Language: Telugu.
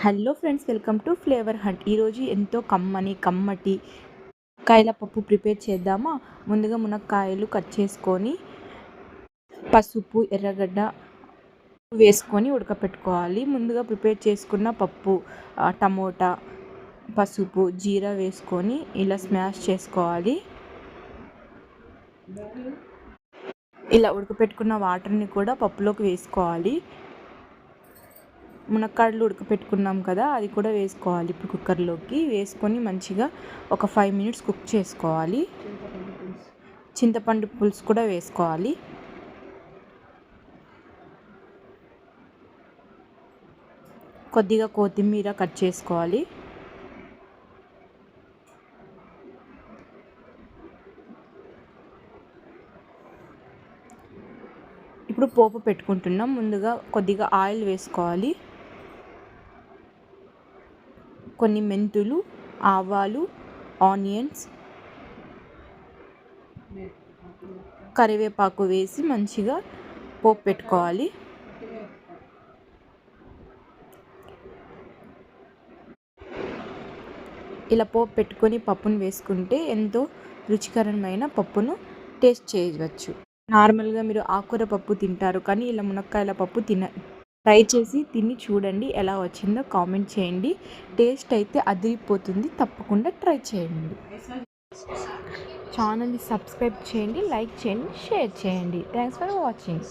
Hello friends, welcome to flavour hunt. ఈరోజు ఎంతో కమ్మటి కాయల పప్పు ప్రిపేర్ చేద్దామా. ముందుగా మునక్కాయలు కట్ చేసుకొని పసుపు, ఎర్రగడ్డ వేసుకొని ఉడకపెట్టుకోవాలి. ముందుగా ప్రిపేర్ చేసుకున్న పప్పు, టమోటా, పసుపు, జీరా వేసుకొని ఇలా స్మాష్ చేసుకోవాలి. ఇలా ఉడకపెట్టుకున్న వాటర్ని కూడా పప్పులోకి వేసుకోవాలి. మునక్కాడలు ఉడకపెట్టుకున్నాం కదా, అది కూడా వేసుకోవాలి. ఇప్పుడు కుక్కర్లోకి వేసుకొని మంచిగా ఒక 5 minutes కుక్ చేసుకోవాలి. చింతపండు పులుసు కూడా వేసుకోవాలి. కొద్దిగా కొత్తిమీర కట్ చేసుకోవాలి. ఇప్పుడు పోపు పెట్టుకుంటున్నాం. ముందుగా కొద్దిగా ఆయిల్ వేసుకోవాలి. కొన్ని మెంతులు, ఆవాలు, ఆనియన్స్, కరివేపాకు వేసి మంచిగా పోపు పెట్టుకోవాలి. ఇలా పోపు పెట్టుకొని పప్పును వేసుకుంటే ఎంతో రుచికరమైన పప్పును టేస్ట్ చేయవచ్చు. నార్మల్గా మీరు ఆకుకూర పప్పు తింటారు, కానీ ఇలా మునక్కాయల పప్పు ట్రై చేసి తిని చూడండి. ఎలా వచ్చిందో కామెంట్ చేయండి. టేస్ట్ అయితే అదిరిపోతుంది. తప్పకుండా ట్రై చేయండి. ఛానల్ని సబ్స్క్రైబ్ చేయండి, లైక్ చేయండి, షేర్ చేయండి. Thanks for watching.